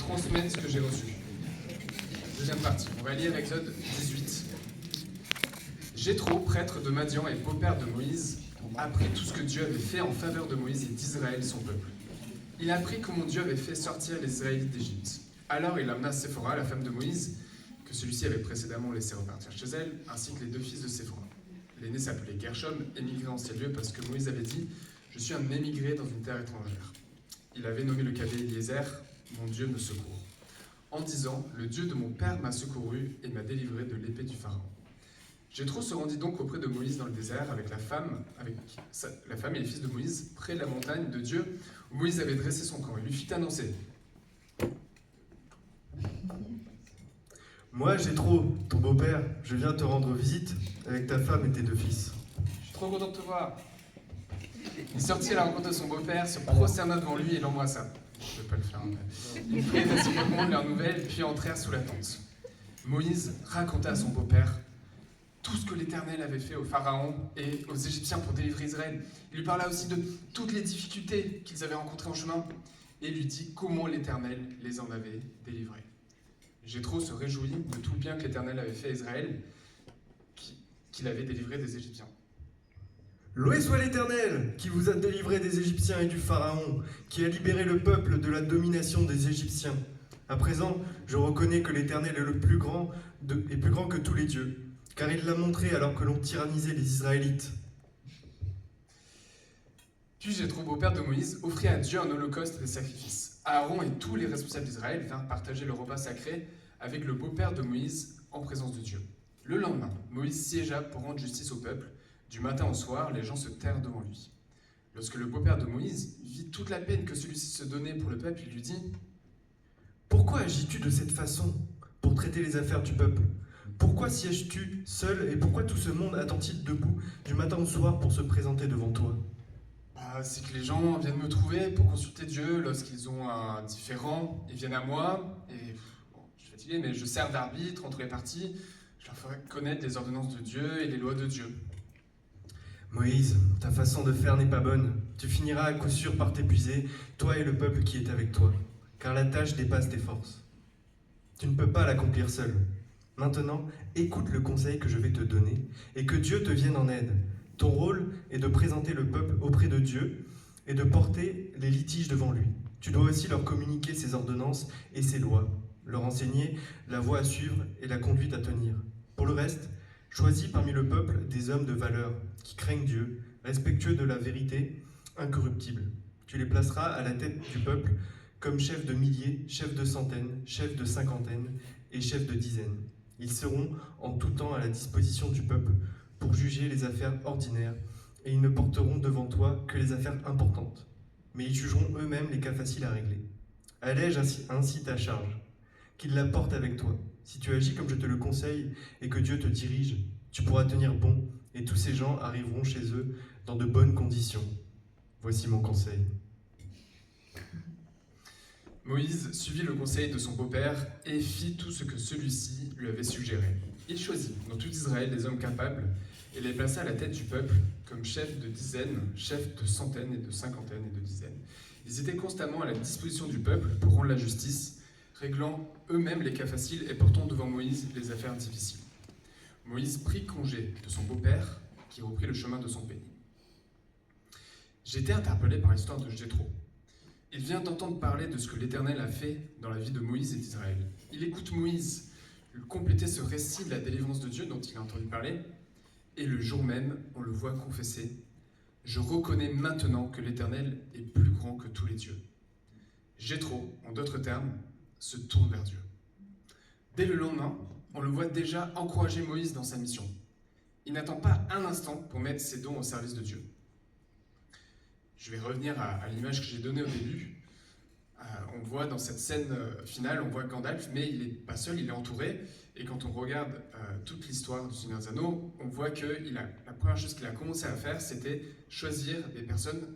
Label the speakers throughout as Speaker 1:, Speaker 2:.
Speaker 1: transmettre ce que j'ai reçu. Deuxième partie, on va lire Exode 18. Jéthro, prêtre de Madian et beau-père de Moïse, apprit tout ce que Dieu avait fait en faveur de Moïse et d'Israël, son peuple. Il apprit comment Dieu avait fait sortir les Israélites d'Égypte. Alors il amena Séphora, la femme de Moïse, que celui-ci avait précédemment laissé repartir chez elle, ainsi que les deux fils de Séphora. L'aîné s'appelait Gershom, émigré en ces lieux parce que Moïse avait dit « Je suis un émigré dans une terre étrangère ». Il avait nommé le cadet Eliezer « Mon Dieu me secourt », en disant « Le Dieu de mon père m'a secouru et m'a délivré de l'épée du Pharaon ». Jéthro se rendit donc auprès de Moïse dans le désert avec la femme et les fils de Moïse près de la montagne de Dieu où Moïse avait dressé son camp. Il lui fit annoncer
Speaker 2: « Moi, Jéthro, ton beau-père, je viens te rendre visite avec ta femme et tes deux fils. »
Speaker 1: « Je suis trop content de te voir. » Il sortit à la rencontre de son beau-père, se prosterna devant lui et l'embrassa. Je ne vais pas le faire. Ils prirent réciproquement leurs nouvelles, puis entrèrent sous la tente. Moïse raconta à son beau-père tout ce que l'Éternel avait fait au Pharaon et aux Égyptiens pour délivrer Israël. Il lui parla aussi de toutes les difficultés qu'ils avaient rencontrées en chemin et lui dit comment l'Éternel les en avait délivrés. Jéthro se réjouit de tout le bien que l'Éternel avait fait à Israël, qu'il avait délivré des Égyptiens.
Speaker 2: Loué soit l'Éternel, qui vous a délivré des Égyptiens et du Pharaon, qui a libéré le peuple de la domination des Égyptiens. À présent, je reconnais que l'Éternel est le plus grand que tous les dieux, car il l'a montré alors que l'on tyrannisait les Israélites.
Speaker 1: Puis Jéthro, beau-père de Moïse, offrit à Dieu un holocauste et des sacrifices. Aaron et tous les responsables d'Israël vinrent partager le repas sacré avec le beau-père de Moïse en présence de Dieu. Le lendemain, Moïse siégea pour rendre justice au peuple. Du matin au soir, les gens se tinrent devant lui. Lorsque le beau-père de Moïse vit toute la peine que celui-ci se donnait pour le peuple, il lui dit « Pourquoi agis-tu de cette façon pour traiter les affaires du peuple ? Pourquoi sièges-tu seul et pourquoi tout ce monde attend-il debout du matin au soir pour se présenter devant toi ?» C'est que les gens viennent me trouver pour consulter Dieu lorsqu'ils ont un différend. Ils viennent à moi et je suis fatigué, mais je sers d'arbitre entre les parties. Je leur ferai connaître les ordonnances de Dieu et les lois de Dieu.
Speaker 2: Moïse, ta façon de faire n'est pas bonne. Tu finiras à coup sûr par t'épuiser, toi et le peuple qui est avec toi, car la tâche dépasse tes forces. Tu ne peux pas l'accomplir seul. Maintenant, écoute le conseil que je vais te donner et que Dieu te vienne en aide. Ton rôle est de présenter le peuple auprès de Dieu et de porter les litiges devant lui. Tu dois aussi leur communiquer ses ordonnances et ses lois, leur enseigner la voie à suivre et la conduite à tenir. Pour le reste, choisis parmi le peuple des hommes de valeur qui craignent Dieu, respectueux de la vérité, incorruptibles. Tu les placeras à la tête du peuple comme chefs de milliers, chefs de centaines, chefs de cinquantaines et chefs de dizaines. Ils seront en tout temps à la disposition du peuple pour juger les affaires ordinaires, et ils ne porteront devant toi que les affaires importantes. Mais ils jugeront eux-mêmes les cas faciles à régler. Allège ainsi ta charge, qu'ils la portent avec toi. Si tu agis comme je te le conseille et que Dieu te dirige, tu pourras tenir bon, et tous ces gens arriveront chez eux dans de bonnes conditions. Voici mon conseil.
Speaker 1: Moïse suivit le conseil de son beau-père et fit tout ce que celui-ci lui avait suggéré. Il choisit dans tout Israël des hommes capables et les plaça à la tête du peuple comme chefs de dizaines, chefs de centaines et de cinquantaines et de dizaines. Ils étaient constamment à la disposition du peuple pour rendre la justice, réglant eux-mêmes les cas faciles et portant devant Moïse les affaires difficiles. Moïse prit congé de son beau-père qui reprit le chemin de son pays. J'étais interpellé par l'histoire de Jéthro. Il vient d'entendre parler de ce que l'Éternel a fait dans la vie de Moïse et d'Israël. Il écoute Moïse compléter ce récit de la délivrance de Dieu dont il a entendu parler, et le jour même, on le voit confesser « Je reconnais maintenant que l'Éternel est plus grand que tous les dieux ». Jéthro, en d'autres termes, se tourne vers Dieu. Dès le lendemain, on le voit déjà encourager Moïse dans sa mission. Il n'attend pas un instant pour mettre ses dons au service de Dieu. Je vais revenir à l'image que j'ai donnée au début. On voit dans cette scène finale, on voit Gandalf, mais il n'est pas seul, il est entouré. Et quand on regarde toute l'histoire du Seigneur des Anneaux, on voit que la première chose qu'il a commencé à faire, c'était choisir des personnes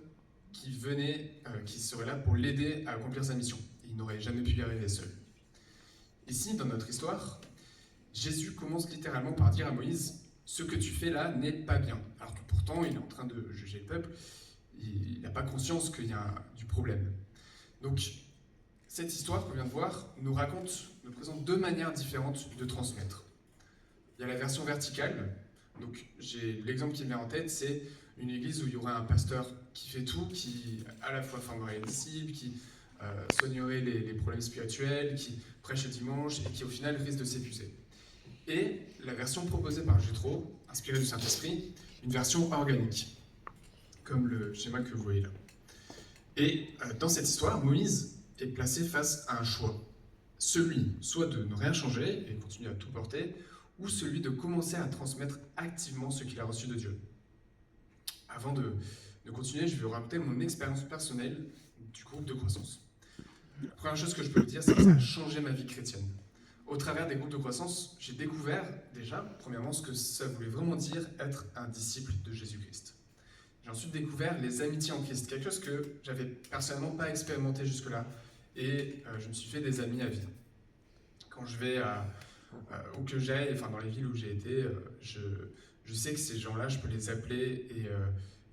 Speaker 1: qui seraient là pour l'aider à accomplir sa mission. Il n'aurait jamais pu y arriver seul. Ici, dans notre histoire, Jésus commence littéralement par dire à Moïse « Ce que tu fais là n'est pas bien ». Alors que pourtant, il est en train de juger le peuple. Il n'a pas conscience qu'il y a du problème. Donc, cette histoire qu'on vient de voir nous présente deux manières différentes de transmettre. Il y a la version verticale, donc j'ai l'exemple qui me vient en tête, c'est une église où il y aurait un pasteur qui fait tout, qui à la fois formerait les disciples, qui soignerait les problèmes spirituels, qui prêche le dimanche et qui au final risque de s'épuiser. Et la version proposée par Jétro, inspirée du Saint-Esprit, une version organique, comme le schéma que vous voyez là. Et dans cette histoire, Moïse est placé face à un choix. Celui soit de ne rien changer et continuer à tout porter, ou celui de commencer à transmettre activement ce qu'il a reçu de Dieu. Avant de continuer, je vais vous raconter mon expérience personnelle du groupe de croissance. La première chose que je peux vous dire, c'est que ça a changé ma vie chrétienne. Au travers des groupes de croissance, j'ai découvert déjà, premièrement, ce que ça voulait vraiment dire être un disciple de Jésus-Christ. J'ai ensuite découvert les amitiés en Christ, quelque chose que j'avais personnellement pas expérimenté jusque-là, et je me suis fait des amis à vie. Quand je vais où que j'aille, enfin dans les villes où j'ai été, je sais que ces gens-là, je peux les appeler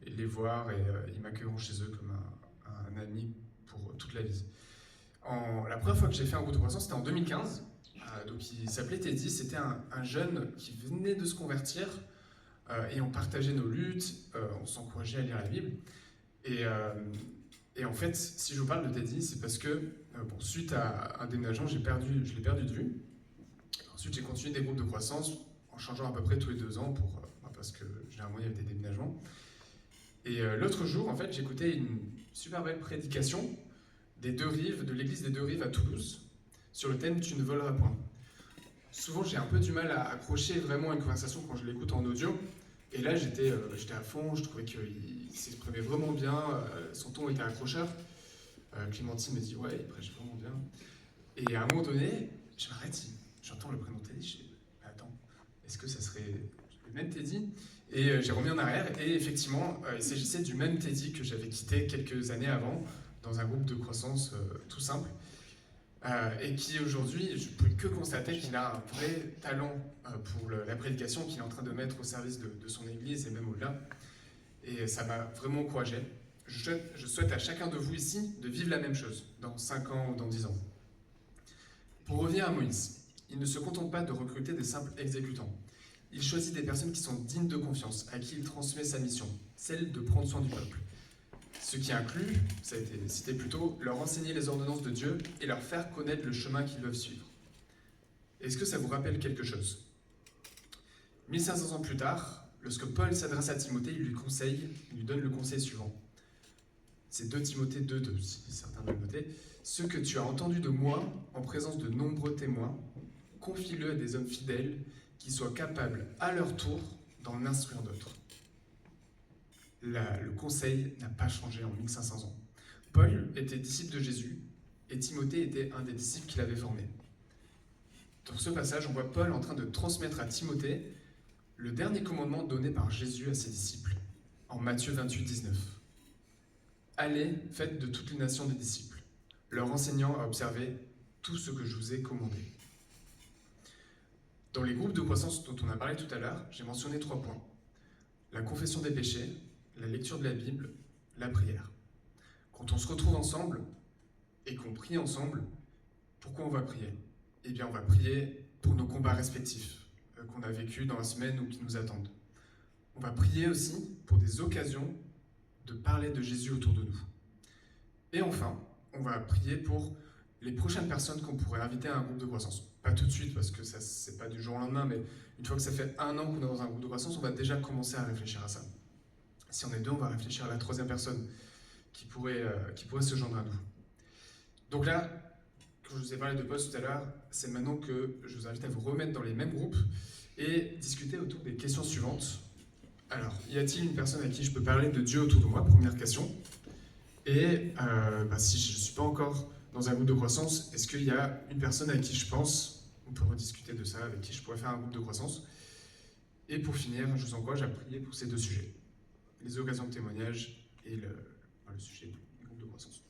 Speaker 1: et les voir, et ils m'accueilleront chez eux comme un ami pour toute la vie. La première fois que j'ai fait un groupe de croissance, c'était en 2015. Donc il s'appelait Teddy, c'était un jeune qui venait de se convertir et on partageait nos luttes, on s'encourageait à lire la Bible. Et en fait, si je vous parle de Teddy, c'est parce que suite à un déménagement, je l'ai perdu de vue. Ensuite, j'ai continué des groupes de croissance en changeant à peu près tous les 2 ans parce que généralement il y avait des déménagements. Et l'autre jour, en fait, j'écoutais une super belle prédication de l'église des Deux Rives à Toulouse sur le thème « Tu ne voleras point ». Souvent, j'ai un peu du mal à accrocher vraiment à une conversation quand je l'écoute en audio. Et là, j'étais à fond, je trouvais qu'il s'exprimait vraiment bien, son ton était accrocheur. Clémentine me dit « Ouais, il prêche vraiment bien ». Et à un moment donné, je m'arrête, j'entends le prénom Teddy, je dis « Attends, est-ce que ça serait le même Teddy ?» Et j'ai remis en arrière, et effectivement, il s'agissait du même Teddy que j'avais quitté quelques années avant, dans un groupe de croissance tout simple. Et qui aujourd'hui, je ne peux que constater qu'il a un vrai talent pour la prédication qu'il est en train de mettre au service de son église et même au-delà. Et ça m'a vraiment encouragé. Je souhaite à chacun de vous ici de vivre la même chose dans 5 ans ou dans 10 ans. Pour revenir à Moïse, il ne se contente pas de recruter des simples exécutants. Il choisit des personnes qui sont dignes de confiance, à qui il transmet sa mission, celle de prendre soin du peuple. Ce qui inclut, ça a été cité plus tôt, leur enseigner les ordonnances de Dieu et leur faire connaître le chemin qu'ils doivent suivre. Est-ce que ça vous rappelle quelque chose ? 1500 ans plus tard, lorsque Paul s'adresse à Timothée, il lui donne le conseil suivant. C'est 2 Timothée 2:2, si certains veulent noter. « Ce que tu as entendu de moi, en présence de nombreux témoins, confie-le à des hommes fidèles qui soient capables, à leur tour, d'en instruire d'autres. » Le conseil n'a pas changé en 1500 ans. Paul était disciple de Jésus et Timothée était un des disciples qu'il avait formé. Dans ce passage, on voit Paul en train de transmettre à Timothée le dernier commandement donné par Jésus à ses disciples, en Matthieu 28:19. « Allez, faites de toutes les nations des disciples, leur enseignant à observer tout ce que je vous ai commandé. » Dans les groupes de croissance dont on a parlé tout à l'heure, j'ai mentionné 3 points. La confession des péchés, la lecture de la Bible, la prière. Quand on se retrouve ensemble et qu'on prie ensemble, pourquoi on va prier ? Eh bien, on va prier pour nos combats respectifs qu'on a vécus dans la semaine ou qui nous attendent. On va prier aussi pour des occasions de parler de Jésus autour de nous. Et enfin, on va prier pour les prochaines personnes qu'on pourrait inviter à un groupe de croissance. Pas tout de suite, parce que ça, c'est pas du jour au lendemain, mais une fois que ça fait 1 an qu'on est dans un groupe de croissance, on va déjà commencer à réfléchir à ça. Si on est 2, on va réfléchir à la 3e personne qui pourrait se joindre à nous. Donc là, quand je vous ai parlé de Paul tout à l'heure, c'est maintenant que je vous invite à vous remettre dans les mêmes groupes et discuter autour des questions suivantes. Alors, y a-t-il une personne à qui je peux parler de Dieu autour de moi ? Première question. Et si je ne suis pas encore dans un groupe de croissance, est-ce qu'il y a une personne à qui je pense, on peut rediscuter de ça, avec qui je pourrais faire un groupe de croissance ? Et pour finir, je vous encourage à prier pour ces 2 sujets. Les occasions de témoignage et le sujet du groupe de croissance.